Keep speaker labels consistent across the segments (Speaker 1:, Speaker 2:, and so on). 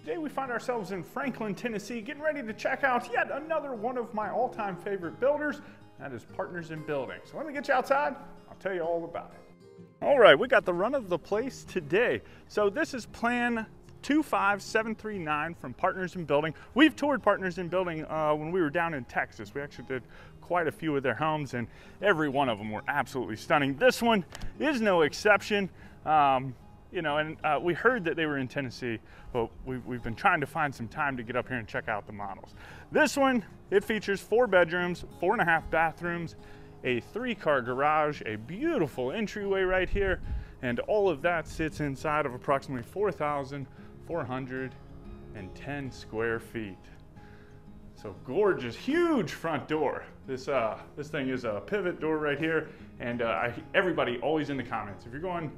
Speaker 1: Today we find ourselves in Franklin, Tennessee, getting ready to check out yet another one of my all-time favorite builders. That is Partners in Building. So let me get you outside, I'll tell you all about it. All right, we got the run of the place today. So this is plan 25739 from Partners in Building. We've toured Partners in Building when we were down in Texas. We actually did quite a few of their homes, and every one of them were absolutely stunning. This one is no exception. You know, and we heard that they were in Tennessee, but we've been trying to find some time to get up here and check out the models. This one, it features 4 bedrooms, 4.5 bathrooms, a 3-car garage, a beautiful entryway right here, and all of that sits inside of approximately 4,410 square feet. So gorgeous, huge front door. This thing is a pivot door right here, and everybody always in the comments, if you're going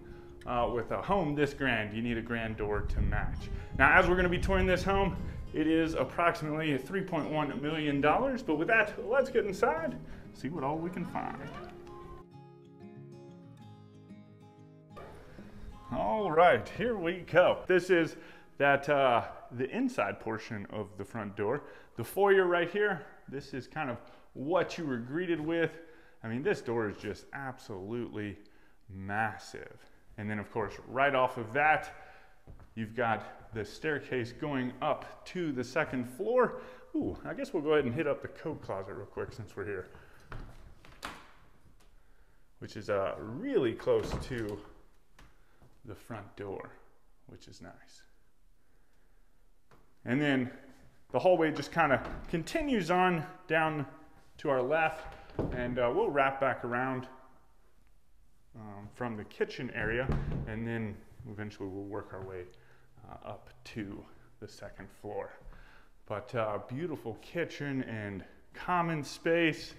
Speaker 1: with a home this grand, you need a grand door to match. Now, as we're going to be touring this home, it is approximately $3.1 million, but with that, let's get inside, see what all we can find. All right, here we go. This is the inside portion of the front door. The foyer right here, this is kind of what you were greeted with. I mean, this door is just absolutely massive. And then, of course, right off of that, you've got the staircase going up to the 2nd floor. Ooh, I guess we'll go ahead and hit up the coat closet real quick since we're here, which is really close to the front door, which is nice. And then the hallway just kind of continues on down to our left, and we'll wrap back around from the kitchen area, and then eventually we'll work our way up to the 2nd floor. But beautiful kitchen and common space.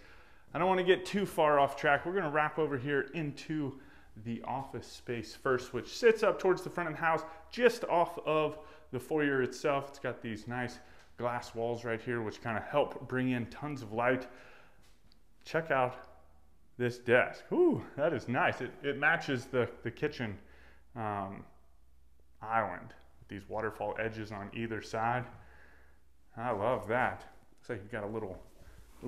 Speaker 1: I don't want to get too far off track. We're going to wrap over here into the office space first, which sits up towards the front of the house, just off of the foyer itself. It's got these nice glass walls right here, which kind of help bring in tons of light. Check out this desk. Ooh, that is nice. It matches the kitchen island with these waterfall edges on either side. I love that. Looks like you've got a little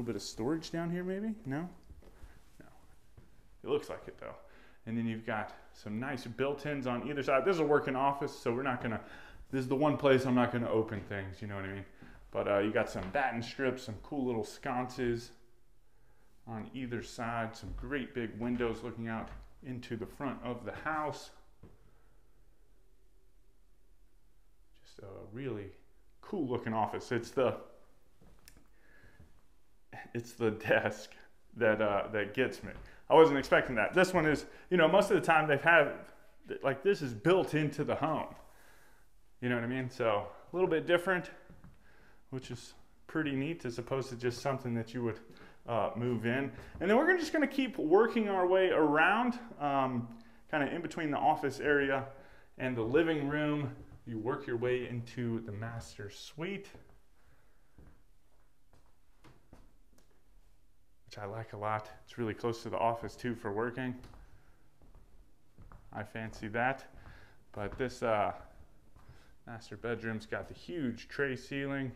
Speaker 1: bit of storage down here, maybe? No? No. It looks like it though. And then you've got some nice built-ins on either side. This is a working office, so we're not gonna, this is the one place I'm not gonna open things, you know what I mean? But you got some batten strips, some cool little sconces on either side, some great big windows looking out into the front of the house. Just a really cool looking office. It's the desk that gets me. I wasn't expecting that. This one is, you know, most of the time they've had, like, this is built into the home. You know what I mean? So a little bit different, which is pretty neat, as opposed to just something that you would move in. And then we're just going to keep working our way around, kind of in between the office area and the living room. You work your way into the master suite, which I like a lot. It's really close to the office too for working. I fancy that. But this master bedroom's got the huge tray ceiling.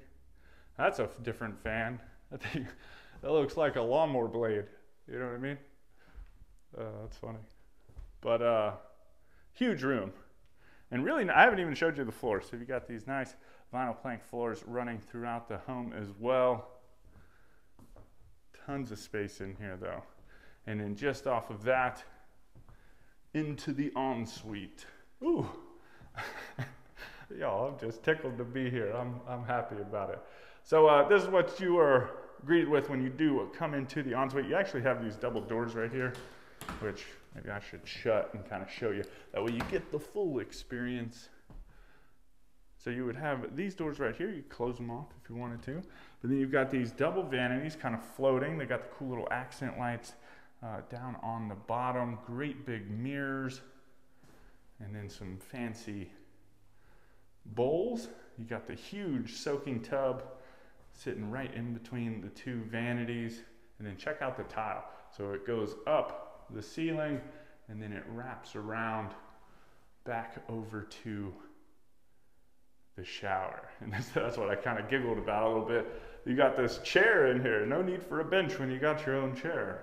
Speaker 1: That's a different fan. I think that looks like a lawnmower blade. You know what I mean? That's funny. But huge room. And really, I haven't even showed you the floor. So you got these nice vinyl plank floors running throughout the home as well. Tons of space in here though. And then just off of that, into the ensuite. Ooh. Y'all, I'm just tickled to be here. I'm happy about it. So this is what you are greeted with when you do come into the ensuite. You actually have these double doors right here, which maybe I should shut and kind of show you. That way you get the full experience. So you would have these doors right here. You close them off if you wanted to. But then you've got these double vanities kind of floating. They got the cool little accent lights down on the bottom. Great big mirrors. And then some fancy bowls. You got the huge soaking tub sitting right in between the 2 vanities. And then check out the tile. So it goes up the ceiling and then it wraps around back over to the shower. And that's what I kind of giggled about a little bit. You got this chair in here. No need for a bench when you got your own chair.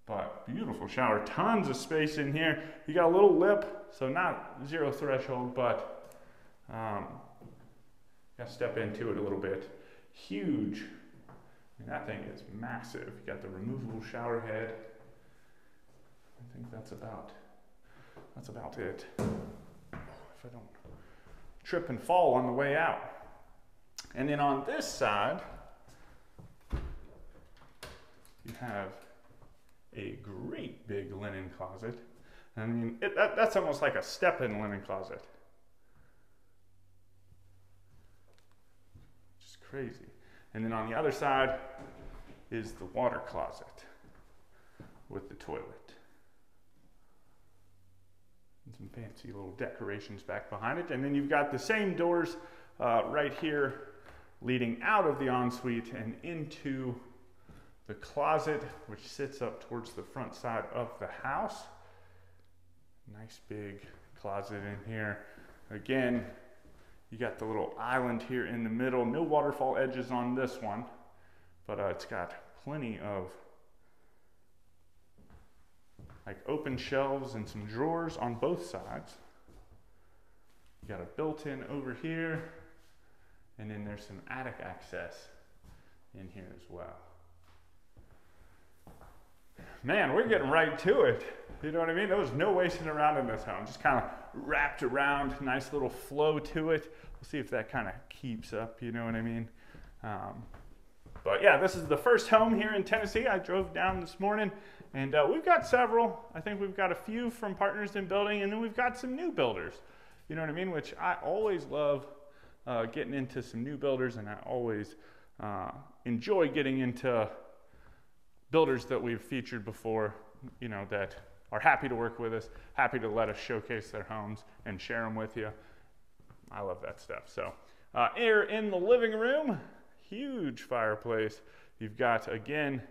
Speaker 1: But beautiful shower. Tons of space in here. You got a little lip, so not zero threshold, but gotta step into it a little bit. Huge. I mean, that thing is massive. You got the removable shower head. I think that's about it. If I don't trip and fall on the way out. And then on this side, you have a great big linen closet. I mean, that's almost like a step-in linen closet. Just crazy. And then on the other side is the water closet with the toilet. And some fancy little decorations back behind it. And then you've got the same doors right here leading out of the ensuite and into the closet, which sits up towards the front side of the house. Nice big closet in here. Again, you got the little island here in the middle. No waterfall edges on this one, but it's got plenty of like open shelves and some drawers on both sides. You got a built-in over here, and then there's some attic access in here as well. Man, we're getting right to it. You know what I mean? There was no wasting around in this home. Just kind of wrapped around, nice little flow to it. We'll see if that kind of keeps up, you know what I mean? But yeah, this is the first home here in Tennessee. I drove down this morning, and we've got several. I think we've got a few from Partners in Building, and then we've got some new builders. You know what I mean? Which I always love getting into some new builders, and I always enjoy getting into builders that we've featured before, you know, that are happy to work with us, happy to let us showcase their homes and share them with you. I love that stuff. So here in the living room, huge fireplace. You've got, again,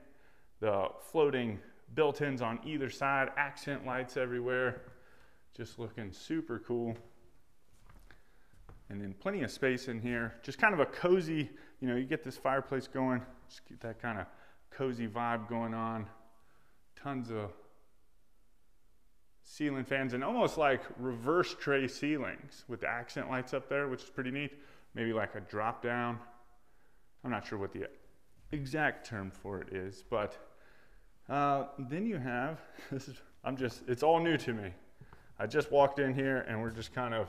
Speaker 1: the floating built-ins on either side, accent lights everywhere, just looking super cool. And then plenty of space in here, just kind of a cozy, you know, you get this fireplace going, just get that kind of cozy vibe going on. Tons of ceiling fans and almost like reverse tray ceilings with the accent lights up there, which is pretty neat. Maybe like a drop down. I'm not sure what the exact term for it is, but then you have, it's all new to me. I just walked in here and we're just kind of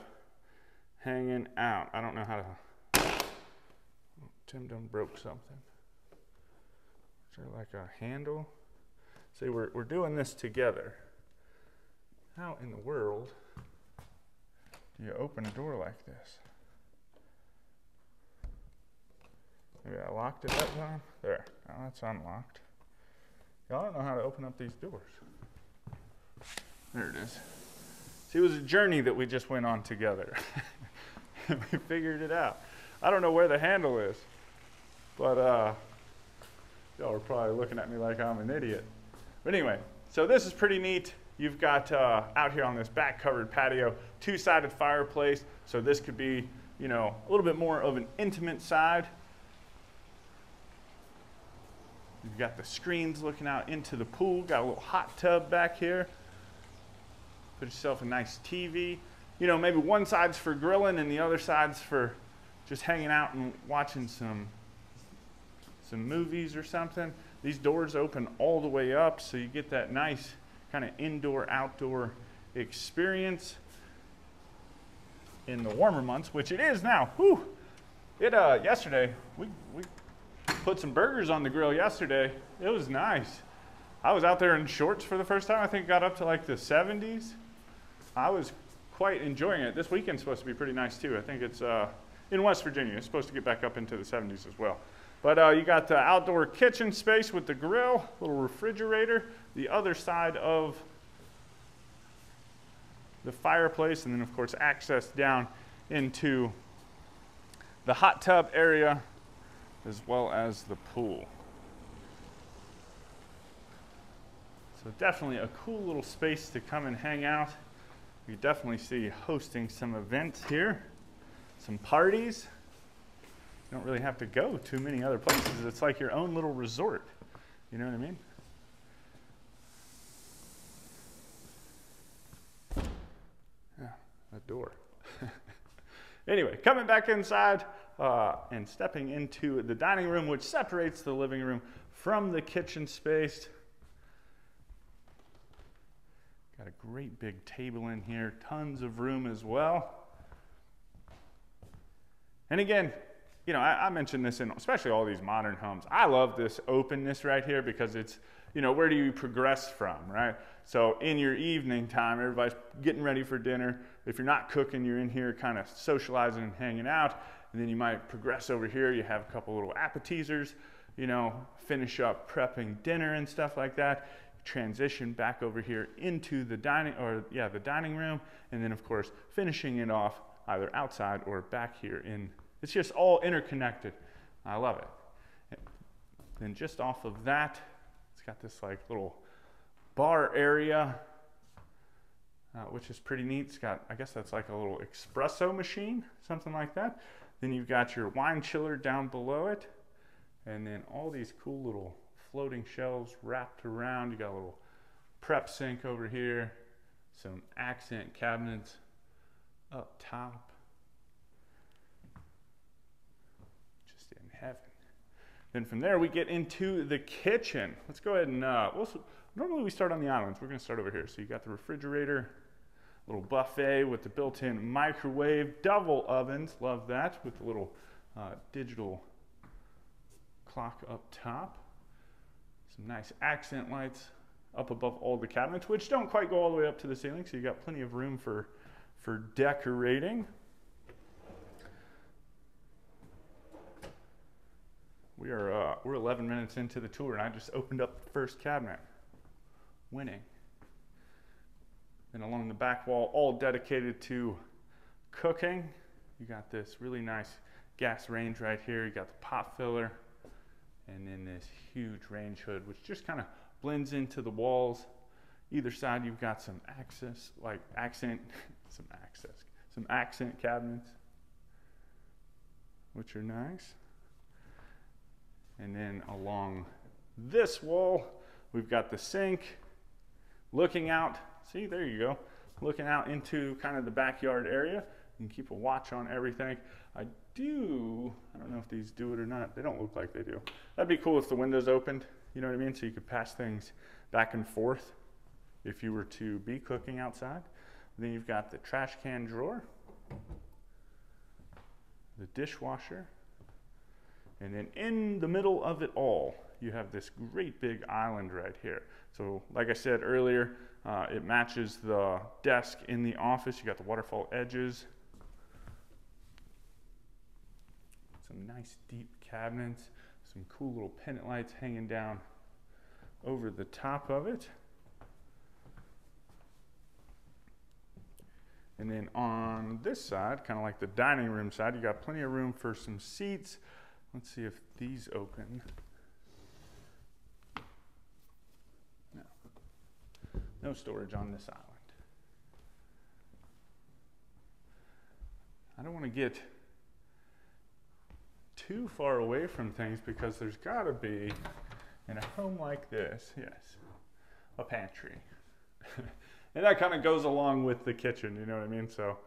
Speaker 1: hanging out. I don't know how to, Tim done broke something. Is there like a handle? See, we're doing this together. How in the world do you open a door like this? Maybe I locked it that time? There, now that's unlocked. Y'all don't know how to open up these doors. There it is. See, it was a journey that we just went on together. We figured it out. I don't know where the handle is, but y'all are probably looking at me like I'm an idiot. But anyway, so this is pretty neat. You've got out here on this back covered patio, two-sided fireplace. So this could be, you know, a little bit more of an intimate side. You've got the screens looking out into the pool. Got a little hot tub back here. Put yourself a nice TV. You know, maybe one side's for grilling and the other side's for just hanging out and watching some movies or something. These doors open all the way up, so you get that nice kind of indoor-outdoor experience in the warmer months, which it is now. Whew! Yesterday, we put some burgers on the grill yesterday. It was nice. I was out there in shorts for the first time. I think it got up to like the 70s. I was quite enjoying it. This weekend's supposed to be pretty nice too. I think it's in West Virginia. It's supposed to get back up into the 70s as well. But you got the outdoor kitchen space with the grill, little refrigerator, the other side of the fireplace, and then of course access down into the hot tub area as well as the pool. So definitely a cool little space to come and hang out. You definitely see hosting some events here. some parties. You don't really have to go too many other places. It's like your own little resort. You know what I mean? Yeah, a door. Anyway, coming back inside and stepping into the dining room, which separates the living room from the kitchen space. Got a great big table in here, tons of room as well. And again, you know, I mentioned this in especially all these modern homes. I love this openness right here because it's, you know, where do you progress from, right? So in your evening time, everybody's getting ready for dinner. If you're not cooking, you're in here kind of socializing and hanging out. And then you might progress over here. You have a couple little appetizers, you know, finish up prepping dinner and stuff like that. Transition back over here into the the dining room. And then of course, finishing it off either outside or back here in. It's just all interconnected. I love it. Then just off of that, it's got this like little bar area, which is pretty neat. It's got, I guess that's like a little espresso machine, something like that. Then you've got your wine chiller down below it. And then all these cool little floating shelves wrapped around. You got a little prep sink over here, some accent cabinets up top. Heaven. Then from there we get into the kitchen. Let's go ahead and normally we start on the islands. We're going to start over here. So you got the refrigerator, little buffet with the built-in microwave, double ovens, love that, with the little digital clock up top. Some nice accent lights up above all the cabinets, which don't quite go all the way up to the ceiling, so you got plenty of room for decorating. We're 11 minutes into the tour, and I just opened up the first cabinet. Winning. Then along the back wall, all dedicated to cooking. You got this really nice gas range right here. You got the pot filler, and then this huge range hood, which just kind of blends into the walls. Either side, you've got some accent cabinets, which are nice. And then along this wall, we've got the sink looking out. See, there you go. Looking out into kind of the backyard area. You can keep a watch on everything. I don't know if these do it or not. They don't look like they do. That'd be cool if the windows opened, you know what I mean? So you could pass things back and forth if you were to be cooking outside. Then you've got the trash can drawer, the dishwasher, and then in the middle of it all, you have this great big island right here. So like I said earlier, it matches the desk in the office. You got the waterfall edges. Some nice deep cabinets, some cool little pendant lights hanging down over the top of it. And then on this side, kind of like the dining room side, you got plenty of room for some seats. Let's see if these open. No. No storage on this island. I don't want to get too far away from things because there's got to be, in a home like this, yes, a pantry. And that kind of goes along with the kitchen, you know what I mean? So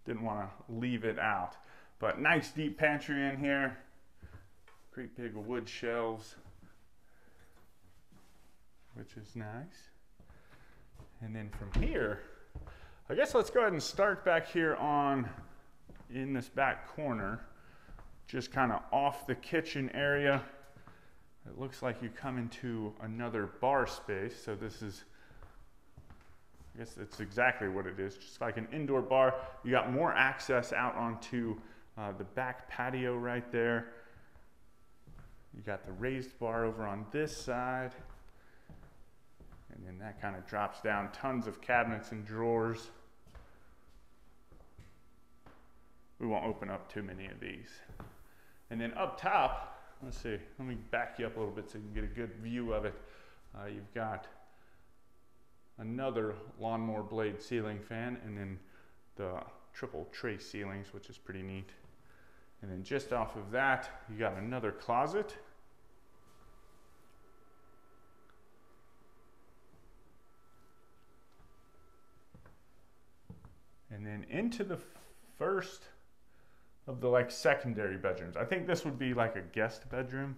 Speaker 1: didn't want to leave it out. But nice deep pantry in here. Great big wood shelves, which is nice. And then from here, I guess let's go ahead and start back here in this back corner, just kind of off the kitchen area. It looks like you come into another bar space. So this is, I guess it's exactly what it is, just like an indoor bar. You got more access out onto the back patio right there. You got the raised bar over on this side. And then that kind of drops down, tons of cabinets and drawers. We won't open up too many of these. And then up top, let's see, let me back you up a little bit so you can get a good view of it. You've got another lawnmower blade ceiling fan, and then the triple tray ceilings, which is pretty neat. And then just off of that, you got another closet. And then into the first of the like secondary bedrooms. I think this would be like a guest bedroom.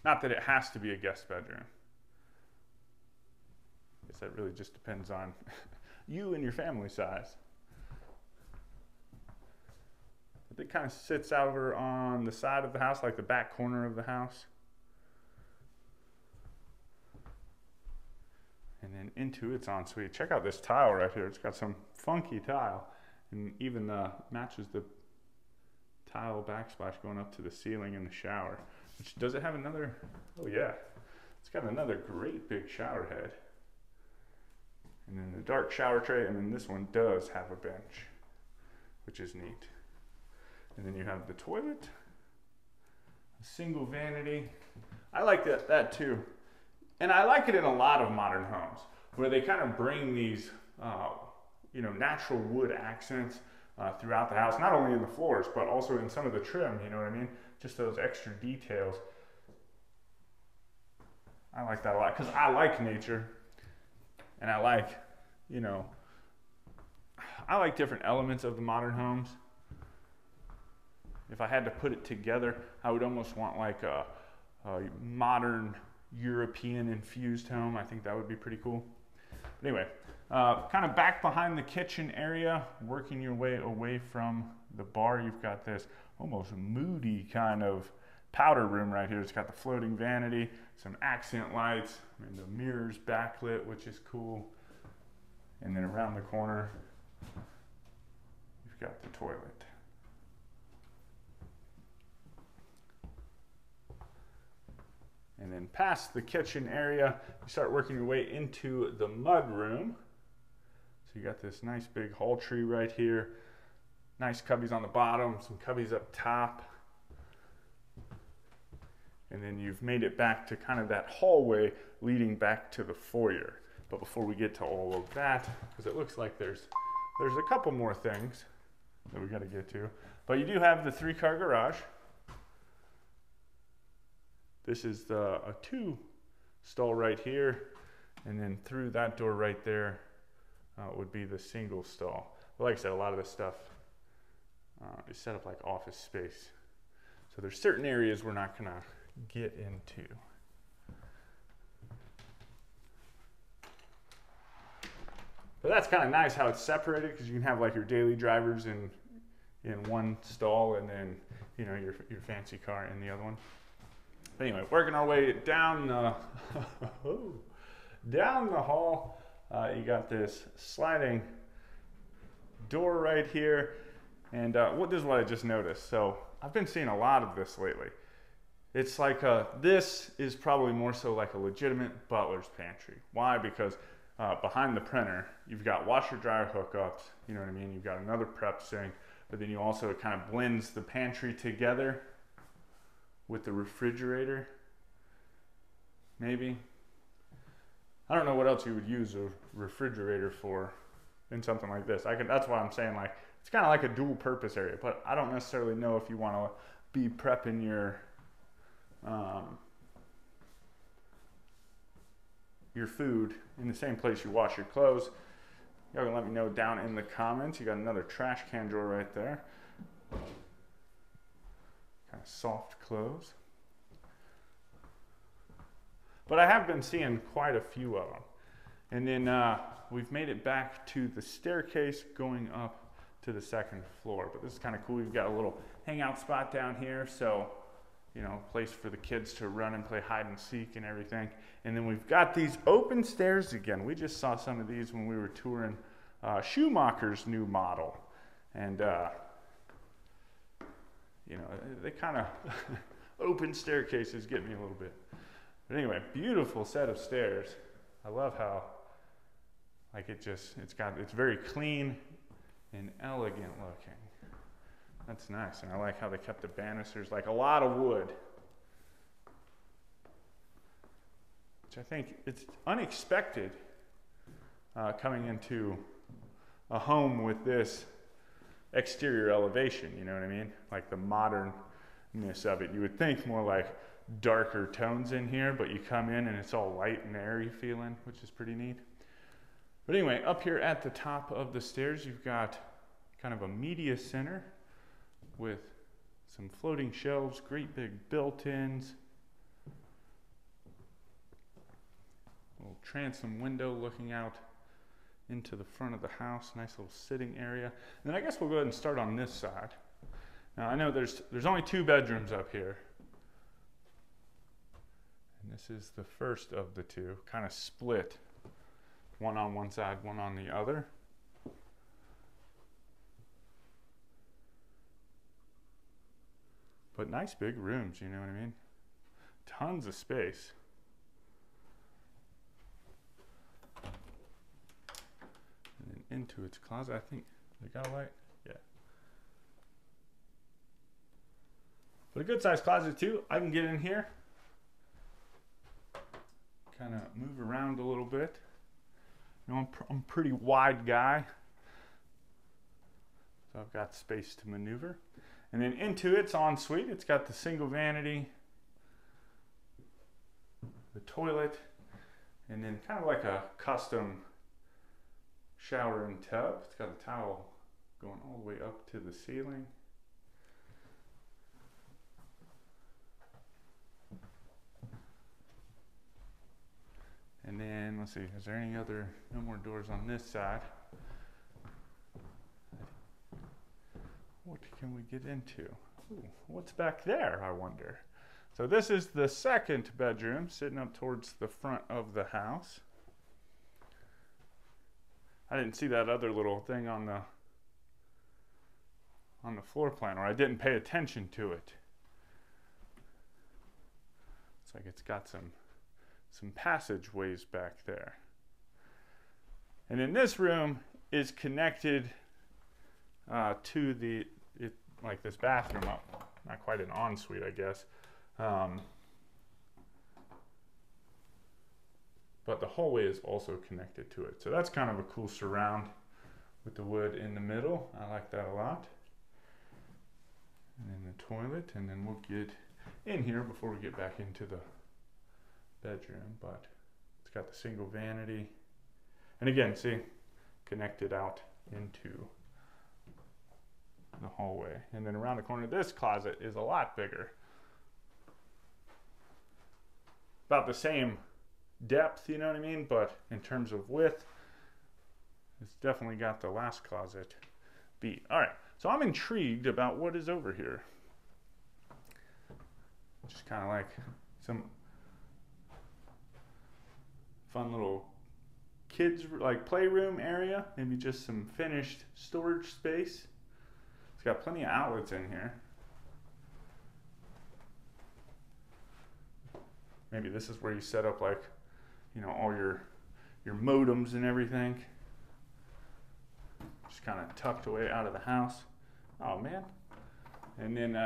Speaker 1: Not that it has to be a guest bedroom. I guess that really just depends on you and your family size. But it kind of sits over on the side of the house, like the back corner of the house. And then into its ensuite. Check out this tile right here. It's got some funky tile, and even matches the tile backsplash going up to the ceiling in the shower. Which, does it have another? Oh yeah, it's got another great big shower head. And then the dark shower tray, and then this one does have a bench, which is neat. And then you have the toilet, a single vanity. I like that too. And I like it in a lot of modern homes where they kind of bring these, you know, natural wood accents throughout the house, not only in the floors, but also in some of the trim, you know what I mean? Just those extra details. I like that a lot because I like nature, and I like, you know, I like different elements of the modern homes. If I had to put it together, I would almost want like a modern European infused home. I think that would be pretty cool. But anyway, kind of back behind the kitchen area, working your way away from the bar, you've got this almost moody kind of powder room right here. It's got the floating vanity, some accent lights, and the mirrors backlit, which is cool. And then around the corner, you've got the toilet. And then past the kitchen area, you start working your way into the mud room. So you got this nice big hall tree right here. Nice cubbies on the bottom, some cubbies up top. And then you've made it back to kind of that hallway leading back to the foyer. But before we get to all of that, because it looks like there's a couple more things that we got to get to. But you do have the 3-car garage. This is a 2 stall right here, and then through that door right there would be the single stall. But like I said, a lot of this stuff is set up like office space. So there's certain areas we're not gonna get into. But that's kind of nice how it's separated, because you can have like your daily drivers in one stall, and then, you know, your fancy car in the other one. But anyway, working our way down the down the hall, you got this sliding door right here, and this is what I just noticed. So I've been seeing a lot of this lately. It's like this is probably more so like a legitimate butler's pantry. Why? Because behind the printer, you've got washer dryer hookups. You know what I mean? You've got another prep sink, but then you also, it kind of blends the pantry together with the refrigerator, maybe. I don't know what else you would use a refrigerator for in something like this. That's why I'm saying, like, it's kind of like a dual purpose area, but I don't necessarily know if you want to be prepping your food in the same place you wash your clothes. Y'all can let me know down in the comments. You got another trash can drawer right there. Kind of soft close. But I have been seeing quite a few of them. And then we've made it back to the staircase going up to the second floor. But this is kind of cool. We've got a little hangout spot down here. So, you know, place for the kids to run and play hide and seek and everything. And then we've got these open stairs again. We just saw some of these when we were touring Schumacher's new model. And, you know, they kind of, open staircases get me a little bit. But anyway, beautiful set of stairs. I love how, like, it's very clean and elegant looking. That's nice. And I like how they kept the banisters, like a lot of wood. Which I think it's unexpected coming into a home with this exterior elevation, you know what I mean? Like the modernness of it. You would think more like darker tones in here, but you come in and it's all light and airy feeling, which is pretty neat. But anyway, up here at the top of the stairs, you've got kind of a media center with some floating shelves, great big built-ins, little transom window looking out into the front of the house, nice little sitting area. And then I guess we'll go ahead and start on this side. Now I know there's only 2 bedrooms up here. And this is the first of the 2, kind of split. One on one side, one on the other. But nice big rooms, you know what I mean? Tons of space. And then into its closet, I think they got a light. Yeah. But a good sized closet too. I can get in here, kind of move around a little bit. You know, I'm a pretty wide guy, so I've got space to maneuver. And then into its ensuite, it's got the single vanity, the toilet, and then kind of like a custom shower and tub. It's got a towel going all the way up to the ceiling. And then, let's see, is there any other, no more doors on this side. What can we get into? Ooh, what's back there, I wonder? So this is the second bedroom, sitting up towards the front of the house. I didn't see that other little thing on the floor plan, or I didn't pay attention to it. Looks like it's got some passageways back there. And then this room is connected to like this bathroom up. Not quite an ensuite, I guess. But the hallway is also connected to it. So that's kind of a cool surround with the wood in the middle. I like that a lot. And then the toilet, and then we'll get in here before we get back into the bedroom, but it's got the single vanity. And again, see, connected out into the hallway. And then around the corner, this closet is a lot bigger. About the same depth, you know what I mean? But in terms of width, it's definitely got the last closet beat. All right, so I'm intrigued about what is over here. Just kind of like some fun little kids like playroom area, maybe just some finished storage space. It's got plenty of outlets in here. Maybe this is where you set up, like, you know, all your modems and everything. Just kind of tucked away out of the house. Oh man. And then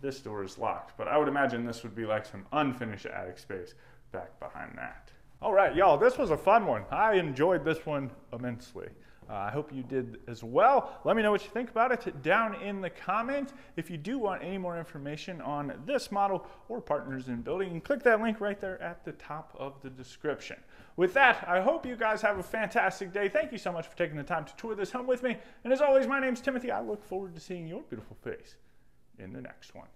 Speaker 1: this door is locked, but I would imagine this would be like some unfinished attic space back behind that. All right, y'all, this was a fun one. I enjoyed this one immensely. I hope you did as well. Let me know what you think about it down in the comments. If you do want any more information on this model or Partners in Building, you can click that link right there at the top of the description. With that, I hope you guys have a fantastic day. Thank you so much for taking the time to tour this home with me. And as always, my name's Timothy. I look forward to seeing your beautiful face in the next one.